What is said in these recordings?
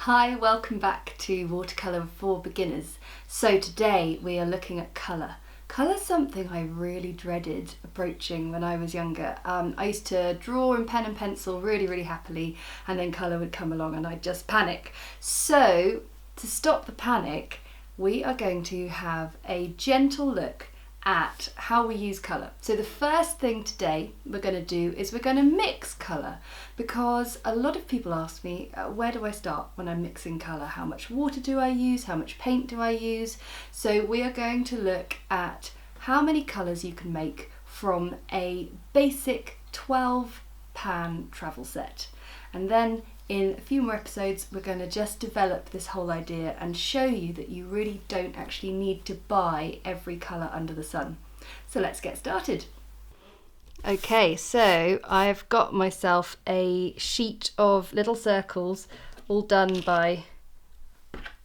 Hi, welcome back to Watercolour for Beginners. So today we are looking at colour. Colour's something I really dreaded approaching when I was younger. I used to draw in pen and pencil really happily, and then colour would come along and I'd just panic. So to stop the panic, we are going to have a gentle look at how we use colour. So the first thing today we're going to do is we're going to mix colour, because a lot of people ask me, where do I start when I'm mixing colour? How much water do I use? How much paint do I use? So we are going to look at how many colours you can make from a basic 12 pan travel set. And then in a few more episodes, we're going to just develop this whole idea and show you that you really don't actually need to buy every colour under the sun. So let's get started. Okay, so I've got myself a sheet of little circles, all done by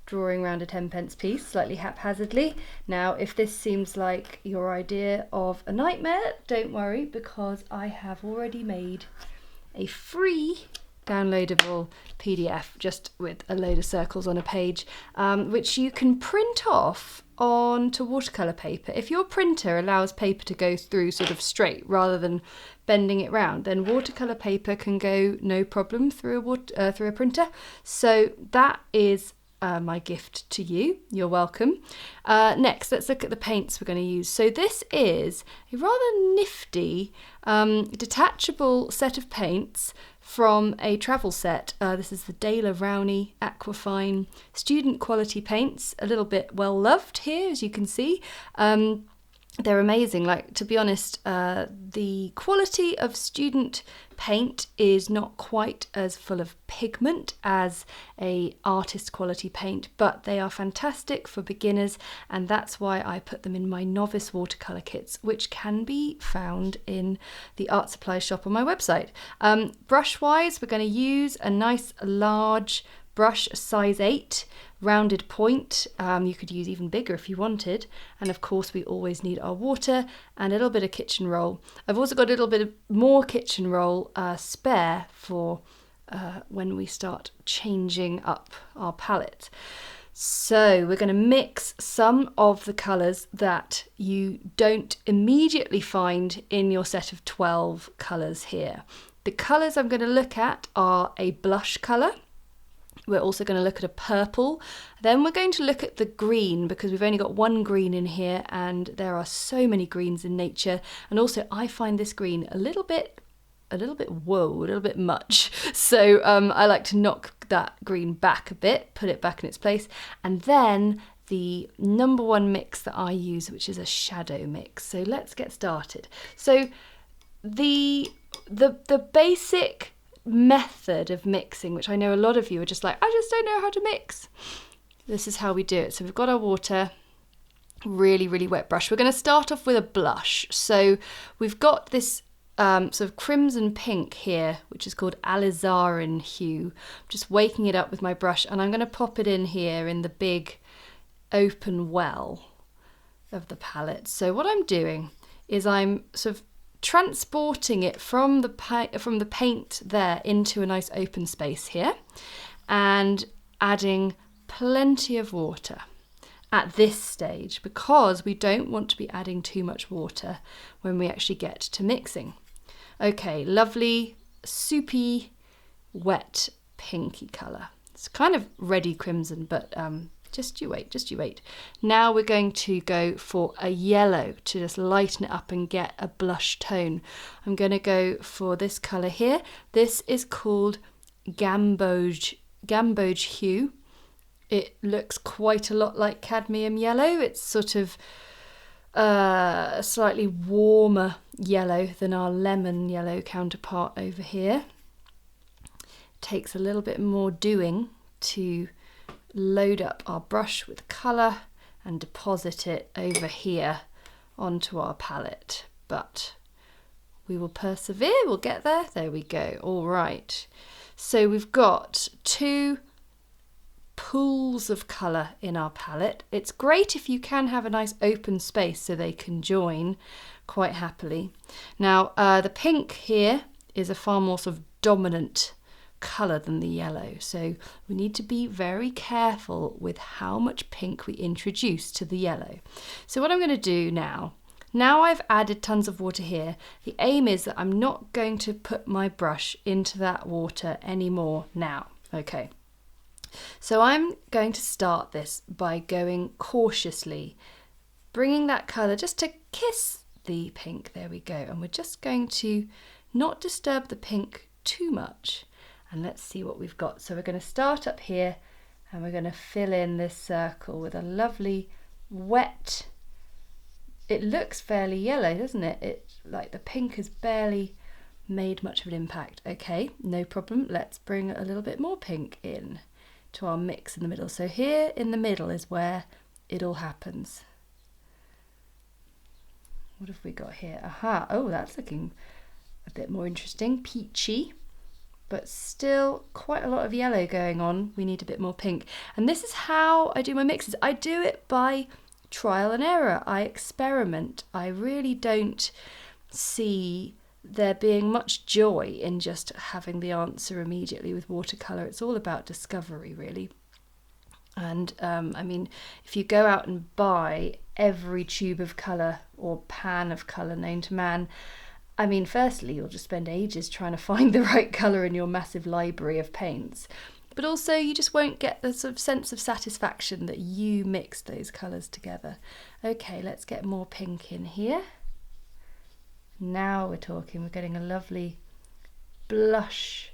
drawing around a 10p piece, slightly haphazardly. Now, if this seems like your idea of a nightmare, don't worry, because I have already made a free downloadable PDF just with a load of circles on a page, which you can print off onto watercolour paper. If your printer allows paper to go through sort of straight rather than bending it round, then watercolour paper can go no problem through a printer. So that is my gift to you. You're welcome. Next, let's look at the paints we're going to use. So this is a rather nifty detachable set of paints from a travel set. This is the Daler Rowney Aquafine student quality paints, a little bit well loved here, as you can see. They're amazing. Like, to be honest, the quality of student paint is not quite as full of pigment as a artist quality paint, but they are fantastic for beginners, and that's why I put them in my novice watercolour kits, which can be found in the art supply shop on my website. Brush wise, we're going to use a nice large brush, a size 8, rounded point. You could use even bigger if you wanted, and of course we always need our water and a little bit of kitchen roll. I've also got a little bit of more kitchen roll spare for when we start changing up our palette. So we're going to mix some of the colours that you don't immediately find in your set of 12 colours here. The colours I'm going to look at are a blush colour. We're also going to look at a purple. Then we're going to look at the green, because we've only got one green in here and there are so many greens in nature. And also I find this green a little bit much. So I like to knock that green back a bit, put it back in its place. And then the number one mix that I use, which is a shadow mix. So let's get started. So the basic method of mixing, which I know a lot of you are just like, I just don't know how to mix. This is how we do it. So we've got our water, really wet brush. We're going to start off with a blush. So we've got this sort of crimson pink here, which is called alizarin hue. I'm just waking it up with my brush, and I'm going to pop it in here in the big open well of the palette. So what I'm doing is I'm sort of transporting it from the paint there into a nice open space here, and adding plenty of water at this stage, because we don't want to be adding too much water when we actually get to mixing. Okay, lovely soupy wet pinky colour. It's kind of reddy crimson, but just you wait. Now we're going to go for a yellow to just lighten it up and get a blush tone. I'm going to go for this colour here. This is called Gamboge hue. It looks quite a lot like cadmium yellow. It's sort of a slightly warmer yellow than our lemon yellow counterpart over here. Takes a little bit more doing to load up our brush with colour and deposit it over here onto our palette, but we will persevere, we'll get there. There we go. All right, so we've got two pools of colour in our palette. It's great if you can have a nice open space so they can join quite happily. Now the pink here is a far more sort of dominant colour than the yellow. So we need to be very careful with how much pink we introduce to the yellow. So what I'm going to do now I've added tons of water here, the aim is that I'm not going to put my brush into that water anymore now. Okay, so I'm going to start this by going cautiously, bringing that colour just to kiss the pink. There we go. And we're just going to not disturb the pink too much. And let's see what we've got. So we're going to start up here and we're going to fill in this circle with a lovely wet. It looks fairly yellow, doesn't it? It's like the pink has barely made much of an impact. Okay, no problem. Let's bring a little bit more pink in to our mix in the middle. So here in the middle is where it all happens. What have we got here? Aha, oh, that's looking a bit more interesting. Peachy, but still quite a lot of yellow going on. We need a bit more pink. And this is how I do my mixes. I do it by trial and error. I experiment. I really don't see there being much joy in just having the answer immediately with watercolour. It's all about discovery, really. And I mean, if you go out and buy every tube of colour or pan of colour known to man, I mean, firstly, you'll just spend ages trying to find the right colour in your massive library of paints. But also you just won't get the sort of sense of satisfaction that you mixed those colours together. Okay, let's get more pink in here. Now we're talking, we're getting a lovely blush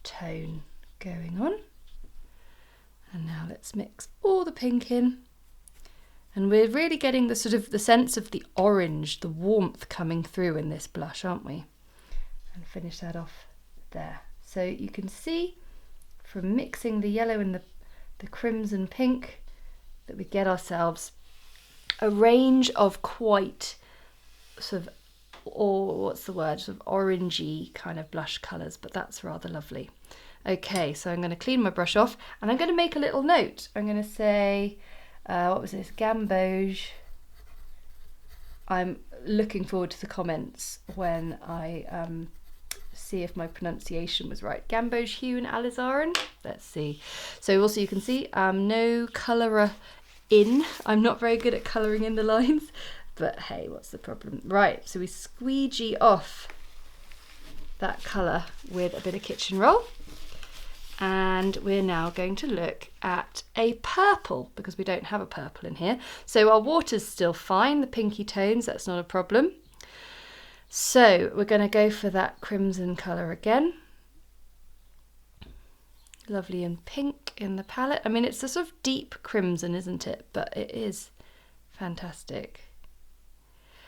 tone going on. And now let's mix all the pink in. And we're really getting the sort of the sense of the orange, the warmth coming through in this blush, aren't we? And finish that off there. So you can see from mixing the yellow and the crimson pink that we get ourselves a range of quite sort of, or what's the word, sort of orangey kind of blush colours, but that's rather lovely. Okay, so I'm going to clean my brush off and I'm going to make a little note. I'm going to say, what was this, gamboge. I'm looking forward to the comments when I see if my pronunciation was right. Gamboge hue and alizarin. Let's see. So also you can see no colourer in. I'm not very good at colouring in the lines, but hey, what's the problem? Right, so we squeegee off that colour with a bit of kitchen roll. And we're now going to look at a purple because we don't have a purple in here. So our water's still fine, the pinky tones, that's not a problem. So we're going to go for that crimson colour again. Lovely and pink in the palette. I mean, it's a sort of deep crimson, isn't it? But it is fantastic.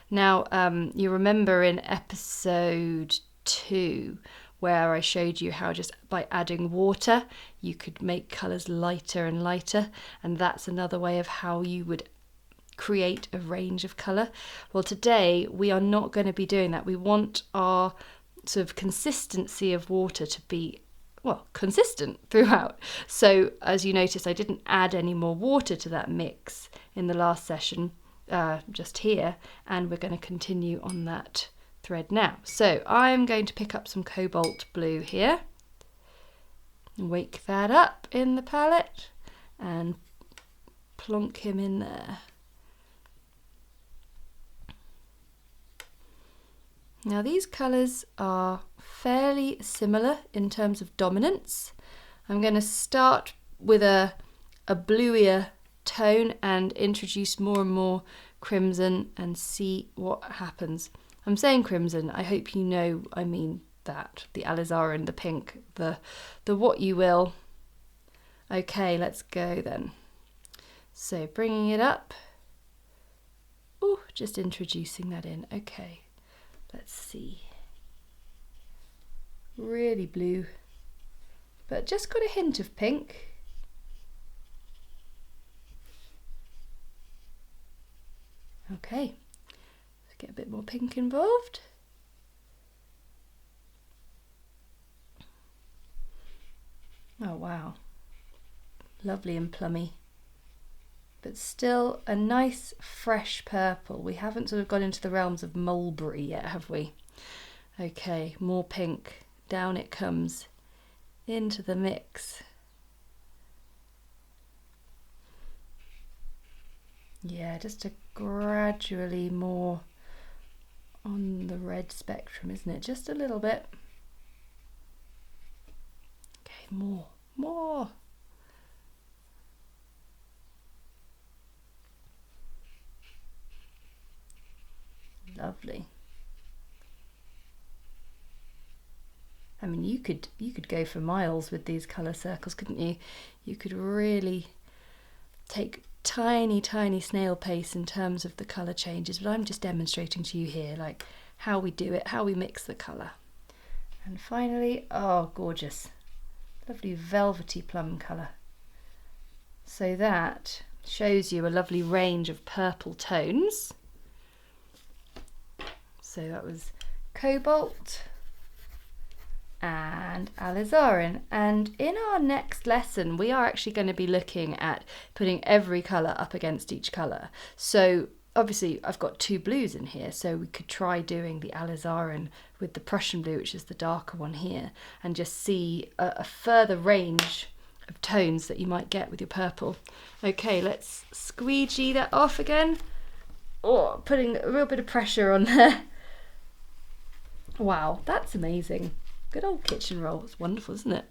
Now, you remember in episode 2 where I showed you how just by adding water you could make colours lighter and lighter, and that's another way of how you would create a range of colour. Well, today we are not going to be doing that. We want our sort of consistency of water to be, well, consistent throughout. So as you notice, I didn't add any more water to that mix in the last session, just here, and we're going to continue on that thread now. So I'm going to pick up some cobalt blue here, wake that up in the palette and plonk him in there. Now these colours are fairly similar in terms of dominance. I'm going to start with a bluier tone and introduce more and more crimson and see what happens. I'm saying crimson, I hope you know I mean that, the alizarin, the pink, the what you will. Okay, let's go then. So bringing it up, oh, just introducing that in. Okay, let's see. Really blue, but just got a hint of pink. Okay. Get a bit more pink involved. Oh wow, lovely and plummy, but still a nice fresh purple. We haven't sort of got into the realms of mulberry yet, have we? Okay, more pink, down it comes into the mix. Yeah, just a gradually more on the red spectrum, isn't it? Just a little bit. Okay, more. Lovely. I mean, you could go for miles with these colour circles, couldn't you? You could really take tiny snail pace in terms of the colour changes, but I'm just demonstrating to you here like how we do it, how we mix the colour. And finally, oh gorgeous, lovely velvety plum colour. So that shows you a lovely range of purple tones. So that was cobalt and alizarin, and in our next lesson we are actually going to be looking at putting every colour up against each colour. So obviously I've got 2 blues in here, so we could try doing the alizarin with the Prussian blue, which is the darker one here, and just see a further range of tones that you might get with your purple. Okay, let's squeegee that off again. Oh, putting a real bit of pressure on there. Wow, that's amazing. Good old kitchen roll. It's wonderful, isn't it?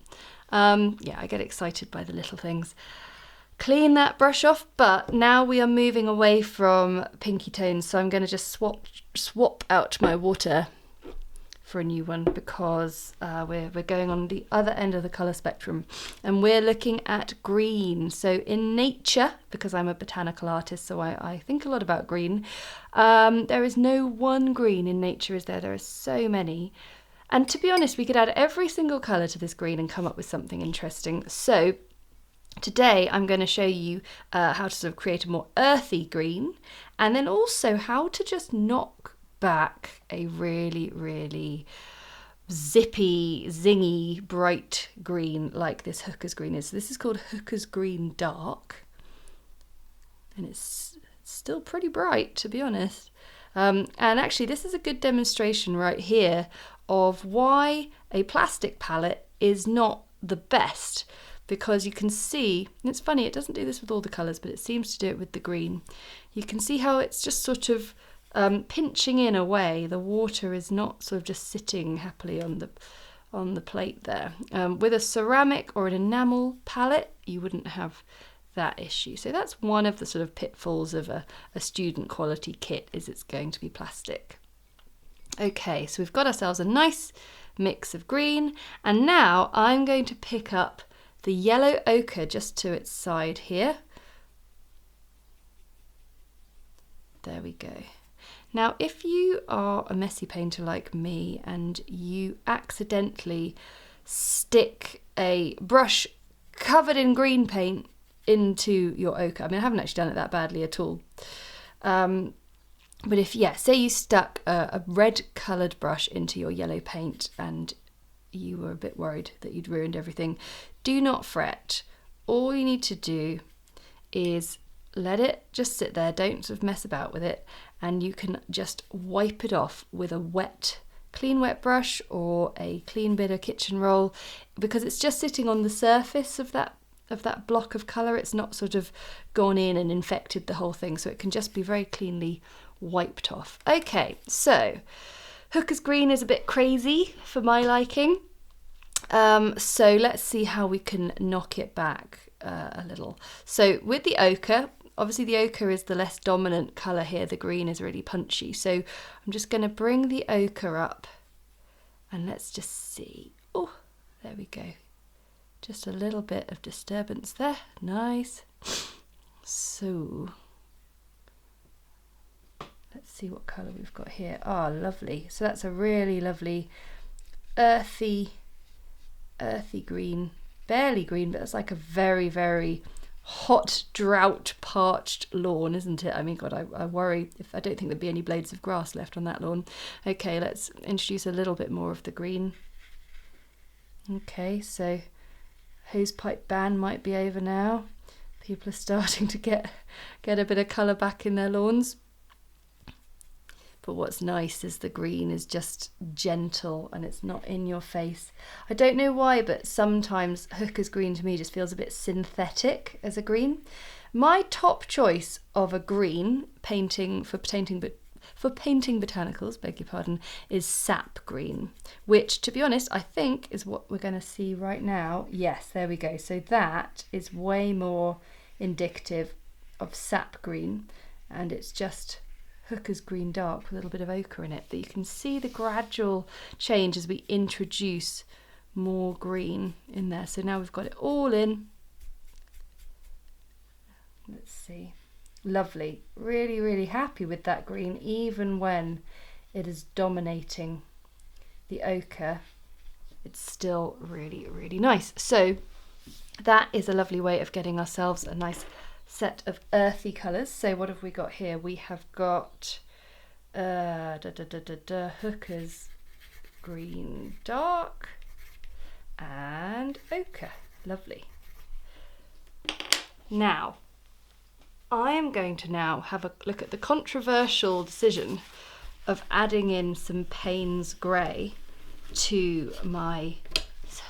Yeah, I get excited by the little things. Clean that brush off, but now we are moving away from pinky tones, so I'm going to just swap out my water for a new one, because we're going on the other end of the colour spectrum, and we're looking at green. So in nature, because I'm a botanical artist, so I think a lot about green, there is no one green in nature, is there? There are so many. And to be honest, we could add every single colour to this green and come up with something interesting. So today I'm going to show you how to sort of create a more earthy green, and then also how to just knock back a really zippy, zingy, bright green like this Hooker's green is. So this is called Hooker's Green Dark, and it's still pretty bright, to be honest. And actually this is a good demonstration right here of why a plastic palette is not the best, because you can see, and it's funny, it doesn't do this with all the colours, but it seems to do it with the green. You can see how it's just sort of pinching in a way. The water is not sort of just sitting happily on the plate there. With a ceramic or an enamel palette, you wouldn't have that issue. So that's one of the sort of pitfalls of a student quality kit, is it's going to be plastic. Okay, so we've got ourselves a nice mix of green, and now I'm going to pick up the yellow ochre just to its side here. There we go. Now, if you are a messy painter like me and you accidentally stick a brush covered in green paint into your ochre, I mean, I haven't actually done it that badly at all. But if, yeah, say you stuck a red coloured brush into your yellow paint and you were a bit worried that you'd ruined everything, do not fret. All you need to do is let it just sit there, don't sort of mess about with it, and you can just wipe it off with a clean wet brush or a clean bit of kitchen roll, because it's just sitting on the surface of that block of colour. It's not sort of gone in and infected the whole thing, so it can just be very cleanly wiped off. Okay, so Hooker's green is a bit crazy for my liking, so let's see how we can knock it back a little. So with the ochre, obviously the ochre is the less dominant colour here, the green is really punchy, so I'm just going to bring the ochre up and let's just see. Oh, there we go. Just a little bit of disturbance there. Nice. So let's see what colour we've got here. Ah, lovely. So that's a really lovely earthy green. Barely green, but it's like a very hot, drought, parched lawn, isn't it? I mean, God, I worry if I don't think there'd be any blades of grass left on that lawn. Okay, let's introduce a little bit more of the green. Okay, so hosepipe ban might be over now. People are starting to get a bit of colour back in their lawns. But what's nice is the green is just gentle and it's not in your face. I don't know why, but sometimes Hooker's green to me just feels a bit synthetic as a green. My top choice of a green painting for painting botanicals, beg your pardon, is sap green, which, to be honest, I think is what we're going to see right now. Yes, there we go. So that is way more indicative of sap green, and it's just Hooker's green dark with a little bit of ochre in it. But you can see the gradual change as we introduce more green in there. So now we've got it all in. Let's see. Lovely. Really, really happy with that green, even when it is dominating the ochre. It's still really, really nice. So that is a lovely way of getting ourselves a nice set of earthy colours. So what have we got here? We have got Hooker's green dark and ochre. Lovely. Now, I am going to now have a look at the controversial decision of adding in some Paynes Grey to my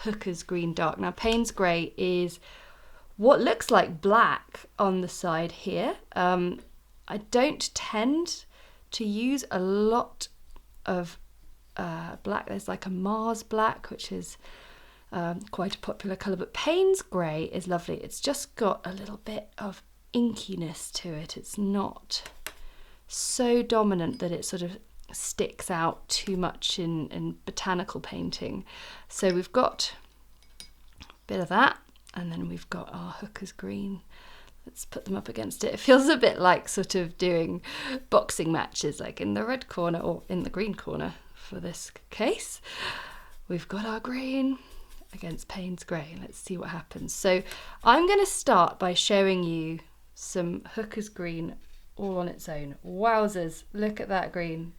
Hooker's green dark. Now, Paynes Grey is what looks like black on the side here. I don't tend to use a lot of black. There's like a Mars black, which is quite a popular colour, but Paynes Grey is lovely. It's just got a little bit of inkiness to it. It's not so dominant that it sort of sticks out too much in botanical painting. So we've got a bit of that. And then we've got our Hooker's green. Let's put them up against it. It feels a bit like sort of doing boxing matches, like in the red corner or in the green corner for this case. We've got our green against Paynes Grey. Let's see what happens. So I'm going to start by showing you some Hooker's green all on its own. Wowzers, look at that green.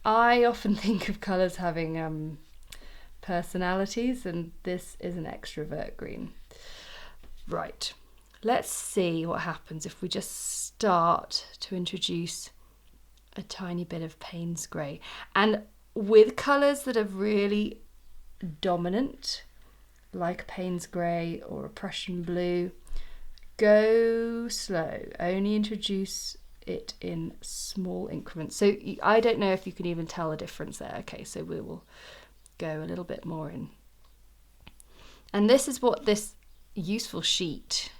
I often think of colours having personalities, and this is an extrovert green. Right, let's see what happens if we just start to introduce a tiny bit of Paynes Grey. And with colours that are really dominant, like Paynes Grey or a Prussian blue, go slow. Only introduce it in small increments. So I don't know if you can even tell the difference there. Okay, so we will go a little bit more in. And this is what this useful sheet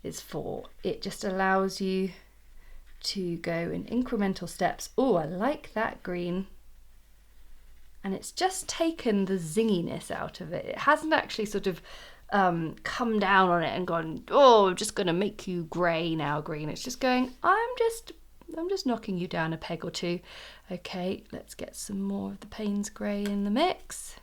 is for. It just allows you to go in incremental steps. Oh, I like that green. And it's just taken the zinginess out of it. It hasn't actually sort of come down on it and gone, oh, I'm just going to make you grey now, green. It's just going, I'm just knocking you down a peg or two. Okay, let's get some more of the Paynes Grey in the mix.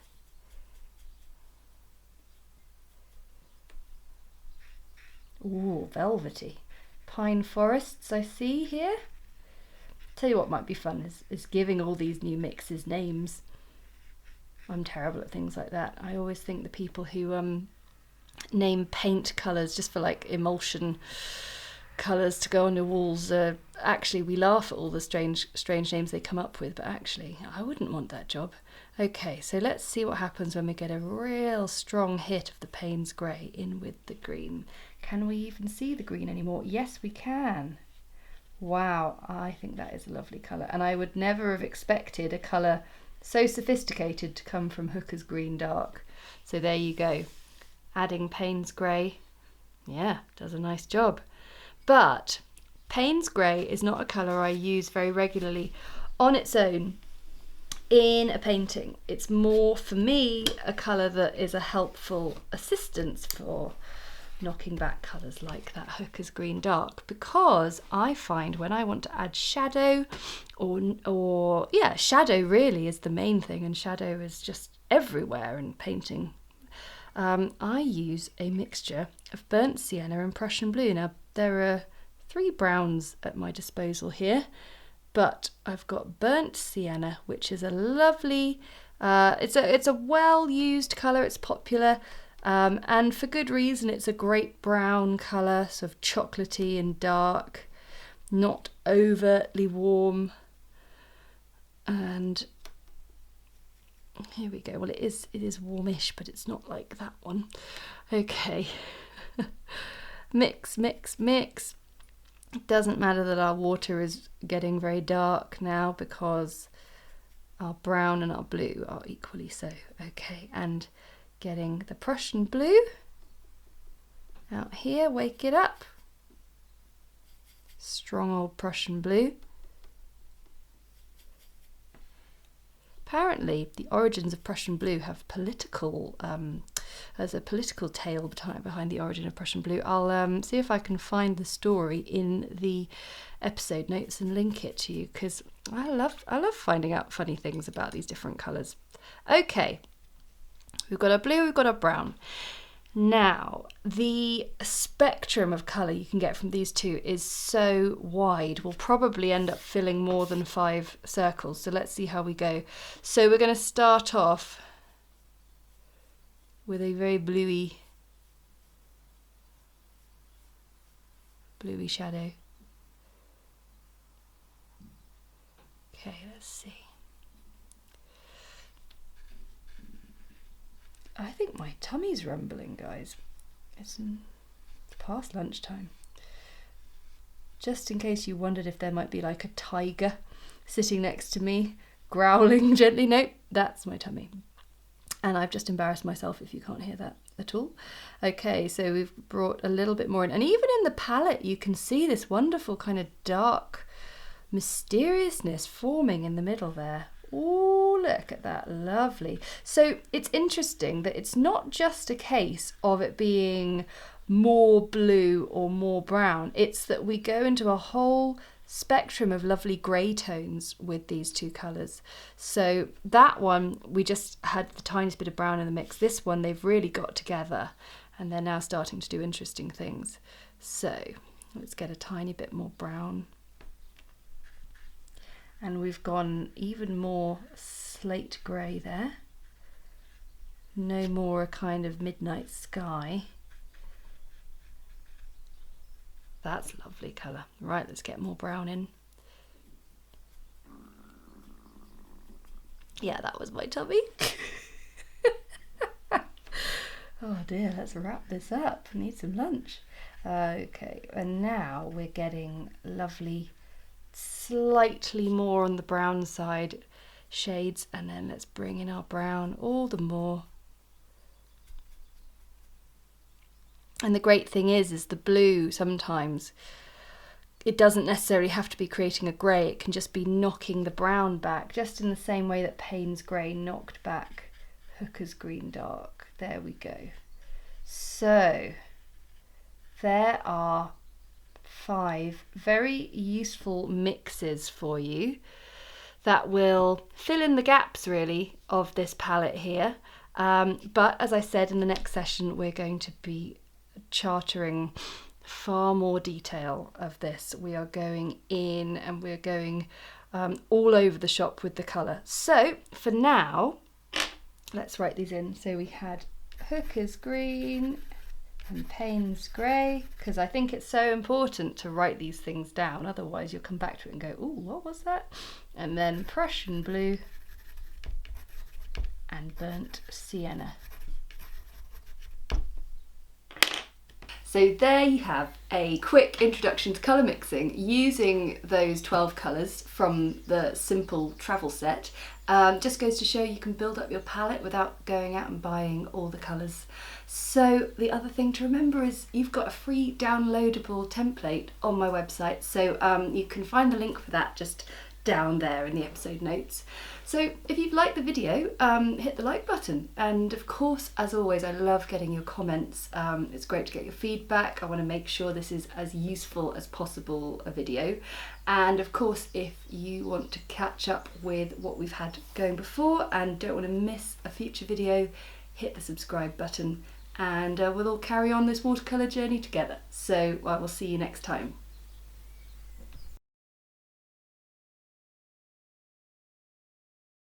Ooh, velvety. Pine forests I see here. Tell you what might be fun is giving all these new mixes names. I'm terrible at things like that. I always think the people who name paint colours just for like emulsion colours to go on your walls, actually we laugh at all the strange names they come up with, but actually I wouldn't want that job. Okay, so let's see what happens when we get a real strong hit of the Paynes Grey in with the green. Can we even see the green anymore? Yes, we can. Wow, I think that is a lovely colour, and I would never have expected a colour so sophisticated to come from Hooker's green dark. So there you go. Adding Paynes Grey, yeah, does a nice job. But Paynes Grey is not a colour I use very regularly on its own in a painting. It's more, for me, a colour that is a helpful assistance for knocking back colours like that Hooker's green dark, because I find when I want to add shadow or shadow really is the main thing, and shadow is just everywhere in painting. I use a mixture of burnt sienna and Prussian blue. Now there are 3 browns at my disposal here, but I've got burnt sienna, which is a lovely, it's a well used colour, it's popular, and for good reason. It's a great brown colour, sort of chocolatey and dark, not overtly warm. And here we go. Well, it is warmish, but it's not like that one. Okay. Mix, mix, mix. It doesn't matter that our water is getting very dark now because our brown and our blue are equally so. Okay, and getting the Prussian blue out here, wake it up. Strong old Prussian blue. Apparently, the origins of Prussian blue have political, there's a political tale behind the origin of Prussian blue. I'll see if I can find the story in the episode notes and link it to you, because I love finding out funny things about these different colours. Okay, we've got our blue, we've got our brown. Now, the spectrum of colour you can get from these two is so wide, we'll probably end up filling more than 5 circles. So let's see how we go. So we're going to start off with a very bluey shadow. Okay, let's see. I think my tummy's rumbling, guys. It's past lunchtime. Just in case you wondered if there might be like a tiger sitting next to me, growling gently. Nope, that's my tummy. And I've just embarrassed myself if you can't hear that at all. Okay, so we've brought a little bit more in. And even in the palette, you can see this wonderful kind of dark mysteriousness forming in the middle there. Oh, look at that, lovely. So it's interesting that it's not just a case of it being more blue or more brown, it's that we go into a whole spectrum of lovely grey tones with these two colours. So that one, we just had the tiniest bit of brown in the mix. This one, they've really got together and they're now starting to do interesting things. So let's get a tiny bit more brown. And we've gone even more slate grey there. No more a kind of midnight sky. That's a lovely colour. Right, let's get more brown in. Yeah, that was my tummy. Oh dear, let's wrap this up. I need some lunch. Okay, and now we're getting lovely, slightly more on the brown side shades, and then let's bring in our brown all the more. And the great thing is the blue sometimes, it doesn't necessarily have to be creating a grey, it can just be knocking the brown back, just in the same way that Paynes Grey knocked back Hooker's Green Dark. There we go. So there are 5 very useful mixes for you that will fill in the gaps really of this palette here. But as I said, in the next session we're going to be chartering far more detail of this. We are going in and we're going all over the shop with the colour. So for now, let's write these in. So we had Hooker's Green and Paynes Grey, because I think it's so important to write these things down, otherwise you'll come back to it and go, oh, what was that? And then Prussian Blue and Burnt Sienna. So there you have a quick introduction to colour mixing using those 12 colours from the simple travel set. Just goes to show you can build up your palette without going out and buying all the colours. So the other thing to remember is you've got a free downloadable template on my website, so you can find the link for that just down there in the episode notes. So if you've liked the video, hit the like button, and of course, as always, I love getting your comments. It's great to get your feedback. I want to make sure this is as useful as possible a video, and of course, if you want to catch up with what we've had going before and don't want to miss a future video, hit the subscribe button, and we'll all carry on this watercolour journey together. So I will see you next time.